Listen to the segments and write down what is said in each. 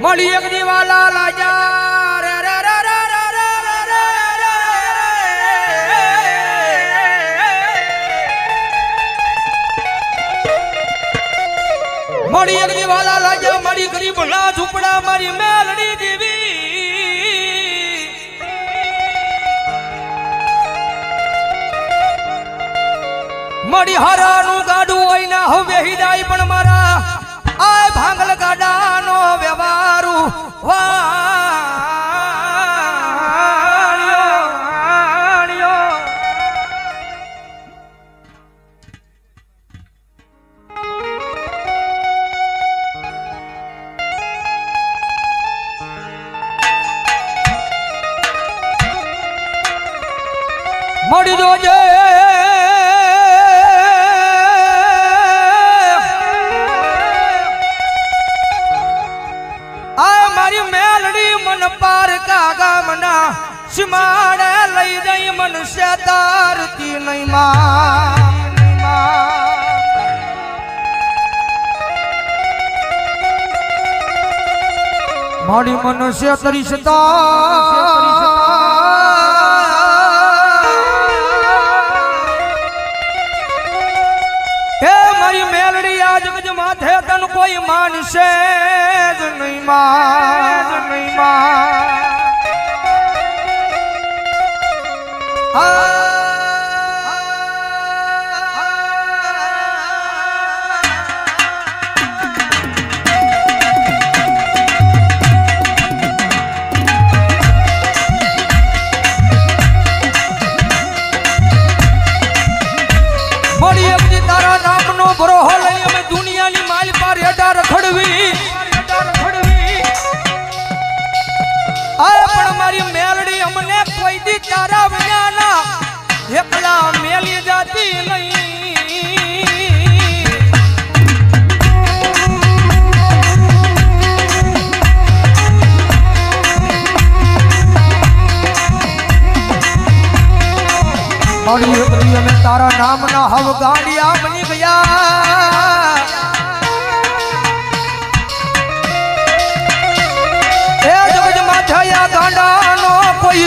મળી એક દીવાલા લાજા રે રે રે રે રે રે મળી એક દીવાલા લાજા મળી ગરીબ ના ઝૂંપડા મારી મેલડી દેવી મળી હારાનું ગાડું હોય ના હવે હિદાય પણ મારા આય ભાંગલ ગાડાનો વ્યવહારુ વાણ્યો મળી જોજે सिमाड़े लई गई मनुष्य तारती नहीं माड़ी मनुष्य तरिशता मारी मेलड़ी आज गज माथे तन कोई मानसे नहीं तारा नाम नो भरोहो लई अमे दुनिया नी माल पर हेडा रखड़वी आए पण मारी मेलड़ी हमने कोई दी तारा विना एकला मेली जाती नहीं मारी एकली में तारा नाम ना हव गाड़िया बनी गया गांडा नो कोई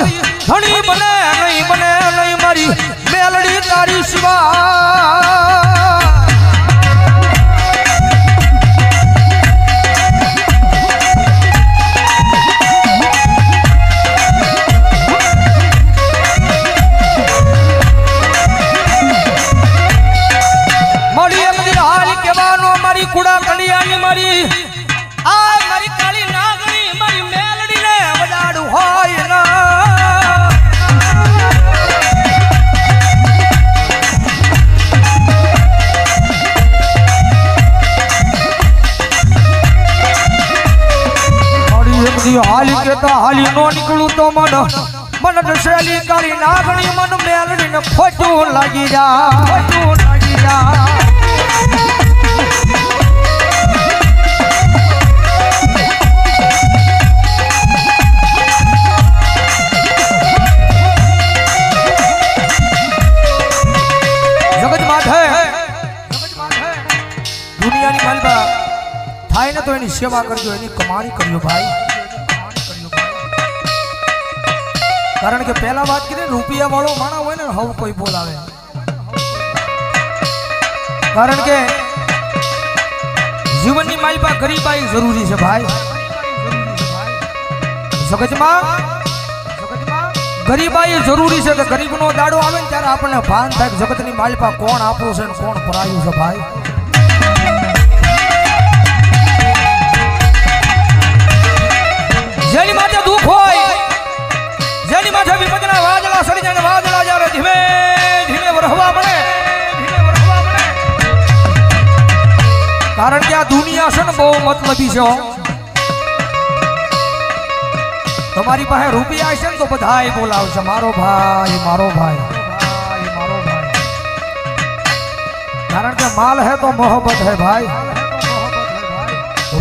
धनी बने नहीं मारी मेलड़ी तारी शिवा मड़ी अपनी हाल के बानो मारी कुड़ा कलिया नी मारी आ मारी काली नागनी मारी मेलड़ी ने वजाड़ू होय ना हाली के तो हाली नो निकलू तो मन दशेली काली नागनी मन मेलड़ी ने फोटू लगी जा जगत माथे दुनिया नी मालबा थाय ने तो एनी सेवा करजो एनी कमाणी करजो भाई कारण के पहला बात करे रुपया वालों माना हुए ना हव कोई बोलावे कारण के जीवन की मालपा गरीबाई जरूरी है भाई समझ में गरीबाई जरूरी है कि गरीब नो दाड़ो आवे ने त्यारे आपने भान थाय जगत नी मालपा कोण आपो छे ने कोण परायु छे भाई जेनी माथे दुख होय जेनी माथे विपदना वादला सड़ी जाने वादला जारे धीमे धीमे वरहवा बने कारण के आ दुनिया से न बहु मतलबी छे तुम्हारी पासे रुपया छे तो बधाई बोलावशे मारो भाई कारण के माल है तो मोहब्बत है भाई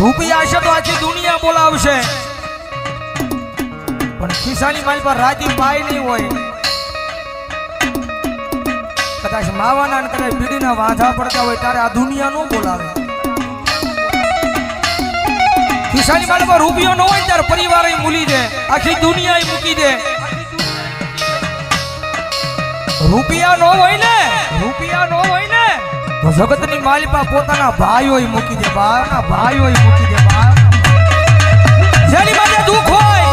रुपया छे तो आखी दुनिया बोलावशे पण खिसानी माल पर राजी पाई नहीं होय कदाच मावाना ने कदाच बीडीना वाधा पड़ता होय त्यारे आ दुनिया नो बोलावे ખિસ્સાની માલમાં રૂપિયો ન હોય ત્યારે પરિવાર મૂલી દે, આખી દુનિયા મૂકી દે. રૂપિયા નો હોય ને તો જગતની માલિપા પોતાના ભાઈઓ મૂકી દે, ભાઈઓ મૂકી દે. જેની માટે દુઃખ હોય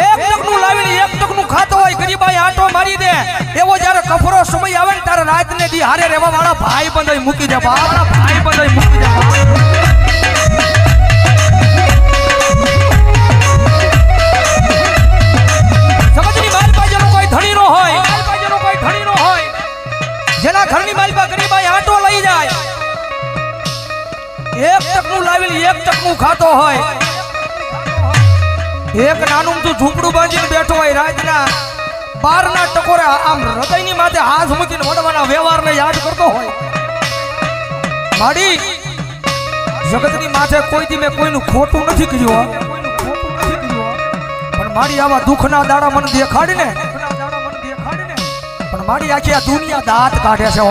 એક ટકનું લાવીને એક ટકનું ખાતો હોય, ગરીબાઈ આટો મારી દે, એવો જ્યારે કફરો સમય આવે ને ત્યારે રાત ને દી હારે રહેવા વાળા ભાઈ બંધાઈ મૂકી દે, ભાઈ બંધાઈ મૂકી દે. જગતની માલિપા જેનો કોઈ ધણી નો હોય, જેના ઘરની માલિપા ગરીબાઈ આટો લઈ જાય, એક ટકનું લાવીને એક ટકનું ખાતો હોય, એક નાનું તું ઝૂંપડું બાંધીને બેઠો હોય, રાતના 12 ના ટકોરે આમ હૃદયની માથે હાથ મૂકીને વડવાના વ્યવહારને યાદ કરતો હોય. માડી જગતની માથે કોઈથી મેં કોઈનું ખોટું નથી કર્યું, પણ મારી આવા દુઃખના દાડા મને દેખાડીને, પણ મારી આખી આ દુનિયા દાંત કાઢે છે.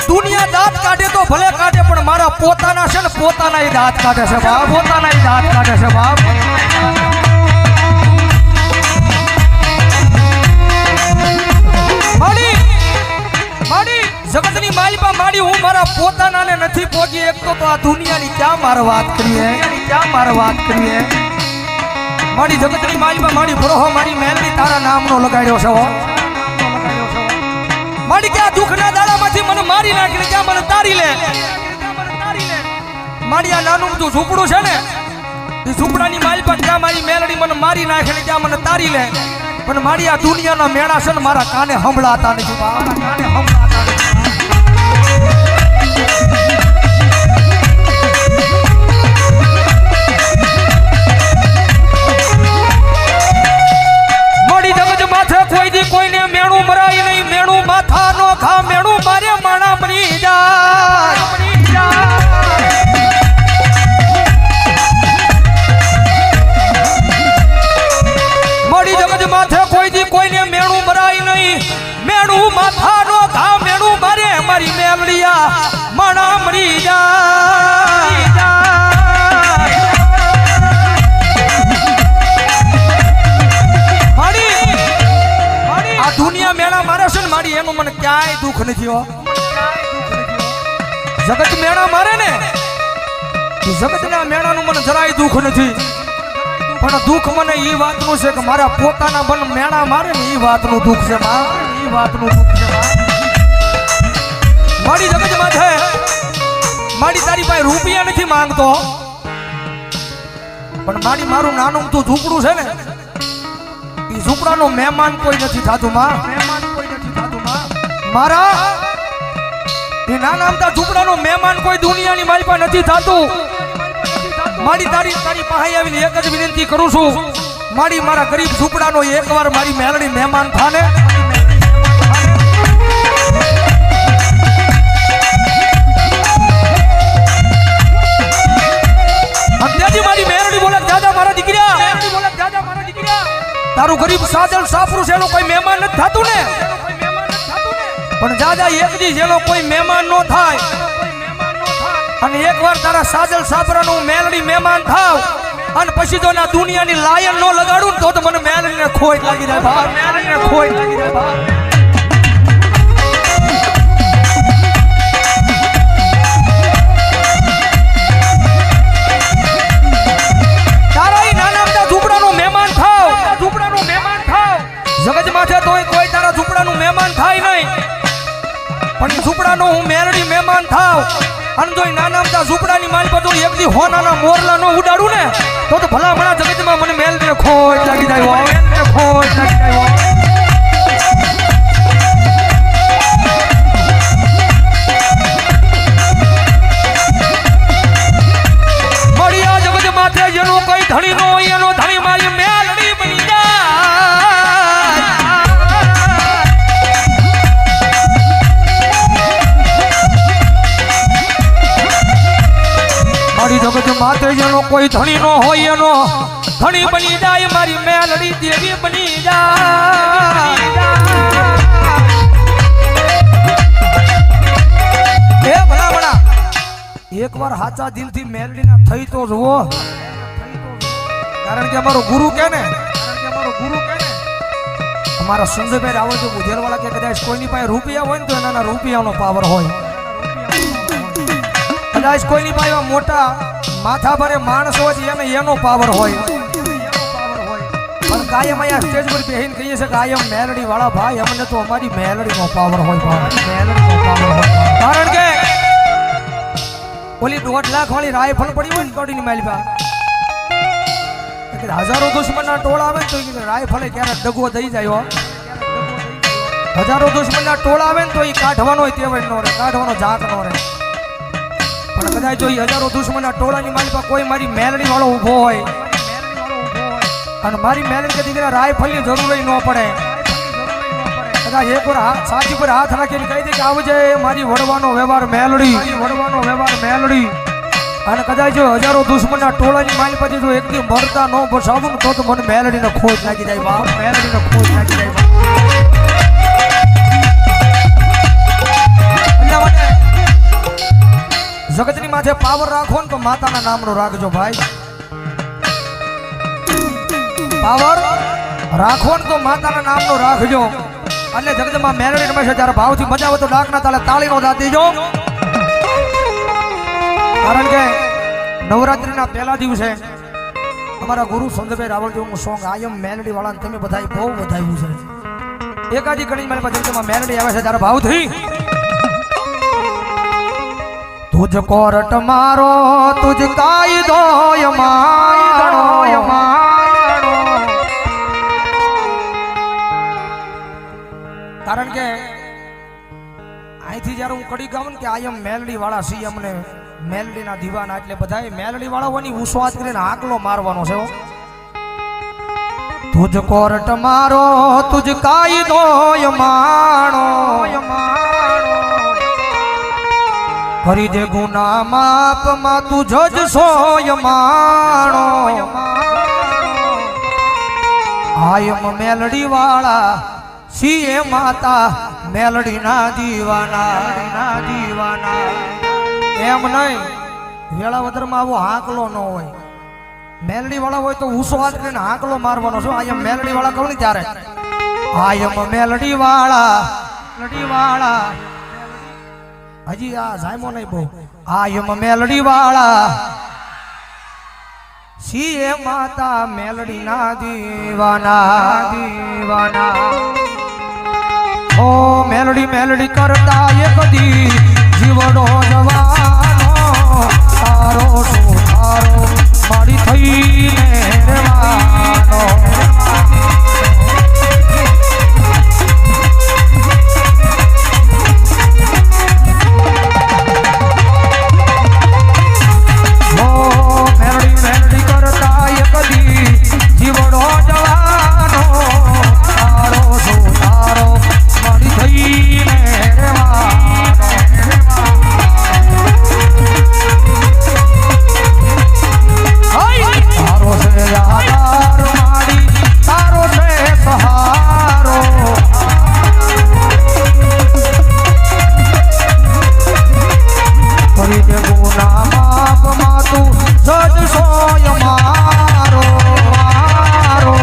દુનિયા દાંત કાઢે તો ભલે કાઢે, પણ મારા પોતાના છે ને પોતાના દાંત કાઢે છે બાપ, પોતાના દાંત કાઢે છે બાપ. માડી જગતની માલિપા માડી હું મારા પોતાનાને નથી પહોંચી એકતો તો આ દુનિયાની ક્યાં મારે વાત કરીએ, મારી જગતની માલિપા મારી ભરોહો મારી મહેલની તારા નામનો લગાડ્યો છે. મારી કે આ દુઃખના દાડામાંથી મને મારી નાખીને ક્યાં મને તારી લે. મારી આ નાનું તું ઝૂંપડું છે ને, એ ઝૂંપડાની માલિપા ક્યાં મારી મેલડી મને મારી નાખીને ક્યાં મને તારી લે, પણ મારી આ દુનિયાના મેળા છે ને મારા કાને સંભળાતા નથી, મારા કાને સંભળાતા નથી. કોઈને મેણું મરાય નહીં, મેણું માથા નો ખા, મેણું મારે માણા મરી જાય. મળી જગત માથે કોઈને મેણું મરાય નહીં, મેણું માથા નો ખા, મેણું મારે મારી મેલડિયા માણા મરી જાય. દુનિયા મેળા મારે છે ને મારી એનું મને ક્યાંય દુઃખ નથી હો. જગત મેળા મારે ને જગતના મેળાનું મને જરાય દુઃખ નથી, પણ દુઃખ મને એ વાતનું છે કે મારા પોતાના બન મેળા મારે ને એ વાતનું દુઃખ છે, મારી જગત માથે મારી તારી પાસે રૂપિયા નથી માંગતો, પણ મારી મારું નાનું તું ઝૂંપડું છે ને, ઝૂંપડાનો મહેમાન કોઈ નથી થતું મારા એ નાના અમથા ઝૂંપડાનો મહેમાન કોઈ દુનિયાની મારી પાસે નથી થતું. મારી તારી પાસે આવીને એક જ વિનંતી કરું છું, મારી મારા ગરીબ ઝૂંપડાનો એકવાર મારી મેલડી મહેમાન થાને. મારી મેલડી બોલે દાદા મારા દીકરા, તારું ગરીબ સાજલ સાફરું છે એનો કોઈ મહેમાન નથી થતું ને, પણ દાદા એક દી જેનો કોઈ મહેમાન નો થાય અને એકવાર તારા સાજલ સાફરાનું મેલડી મહેમાન થાવ અને પછી જો ના દુનિયાની લાયન નો લગાડું તો મને મેલડીને ખોટ લાગી જાય ભાઈ, મેલડીને ખોટ લાગી જાય ભાઈ. જગત માથે તોય કોઈ તારા ઝૂંપડાનું મહેમાન થાય નહીં, પણ એ ઝૂંપડાનો હું મેલડી મહેમાન થાવ અને જો નાના અમથા ઝૂંપડાની માલ પર એક દી હોનાના મોરલા નો ઉડાડું ને તો ભલામણા જગતમાં મને મેલડીને ખોટ લાગી જાય, ખોટ લાગી જાય. મળી આ જગત માથે જેનો કોઈ ધણી નો હોય એનો ધણી મારી મેલડી બની જાય. મારી જગત માથે જેનો કોઈ ધણી નો હોય એનો ધણી બની જાય, મારી મેલડી દેવી બની જાય. એ એકવાર સાચા દિલથી મેલડીના થઈ તો જુઓ, કારણ કે અમારો ગુરુ કે ને, અમારા સંજયભાઈ રાવળજી બુધેલવાળા કે કદાચ કોઈની પાસે રૂપિયા હોય ને તો એના રૂપિયાનો પાવર હોય, કદાચ કોઈની પાસે મોટા માથા ભરે માણસ હોય એને એનો પાવર હોય, પણ કાયમ અહીંયા સ્ટેજ પર બેહીને કહીએ છે કાયમ મેલડી વાળા ભાઈ અમને તો અમારી મેલડીનો પાવર હોય, મેલડીનો પાવર હોય, કારણ કે ઓલી 1.5 લાખ વાળી રાયફળ પડી હોય ને કોડીની માલપા હજારો દુશ્મનના ટોળા આવે ને તો રાયફળે ક્યારેક દગો થઈ જાય, હજારો દુશ્મનના ટોળા આવે ને તો એ કાઢવાનો તેવડ નો રહે, કાઢવાનો જાત નો રહે, પણ કદાચ જો હજારો દુશ્મનના ટોળાની માલપા કોઈ મારી મેલડી વાળો ઊભો હોય અને મારી મેલડી કે દીકરા રાયફળની જરૂર ન પડે, કદાચ એક વાર સાચી પર હાથ રાખીને કહી દે કે આવજે મારી વડવાનો વ્યવહાર મેલડી, વડવાનો વ્યવહાર મેલડી, અને કદાચ જો હજારો દુશ્મનના ટોળાની માલ પછી જો એકથી મરતા ન બસાવું તો મને મેલડીનો ખોજ લાગી જાય બાપ, મેલડીનો ખોજ લાગી જાય બાપ. એટલા માટે જગતની માથે પાવર રાખો ને તો માતાના નામનો રાખજો ભાઈ, પાવર રાખો ને તો માતાના નામનો રાખજો, અને જગતમાં મેલડી રમે છે ત્યારે ભાવથી મજા આવે તો ડાકના તાલે તાળીનો દાદ દેજો, કારણ કે નવરાત્રીના પહેલા દિવસે અમારા ગુરુ સંજયભાઈ રાવળજીનું સોંગ આયમ મેલડી વાળાને તમે બધાય બહુ વધાવ્યું છે, એકાદી ઘણી મારી પાસે જગતમાં મેલડી આવે છે ત્યારે ભાવથી તુજ કોરટ મારો તુજ કાયદો મારો, કારણ કે અહીંથી જયારે હું કડી ગાઉં ને કે આયમ મેલડી વાળા સી અમને મેલડીના દીવાના, એટલે બધાય મેલડી વાળાઓની ઉસ્વાદ કરીને આકલો મારવાનો છે, તુજ કોરટ મારો તુજ કાયદો માણો, કરી દે ગુના માપ માં તું જજ સોય માણો, આયમ મેલડી વાળા સીએ માતા મેલડી ના દીવાના, દીવાના એમ નહીં વેળાવદરમાં આવો હાંકલો ન હોય, મેલડી વાળા હોય તો ઉસો હાથ કરીને હાંકલો મારવાનો છે, આયમ મેલડી વાળા કહું ને ત્યારે આયમ મેલડી વાળા, મેલડી વાળા હજી આ જાયમો નહીં બહુ, આયમ મેલડી વાળા સીએ માતા મેલડી ના દીવાના, દીવાના ઓ મેલડી મેલડી કરતા એક દી જીવડો જવાનો તારો તારો મારી થઈને રહેવાનો, મેલડી મેલડી કરતા એક દી જીવડો જવાનો તારો તારો મારી થઈને રહેવાનો, તારો છે આધાર મારી તારો છે સહારો, કરી દે ગુના માપ માં તું જજ સોય મારો, મારો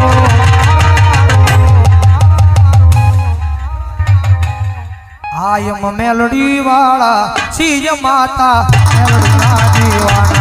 આયમ મેલડી વાળા સીય માતા મેલડી ના દીવાના.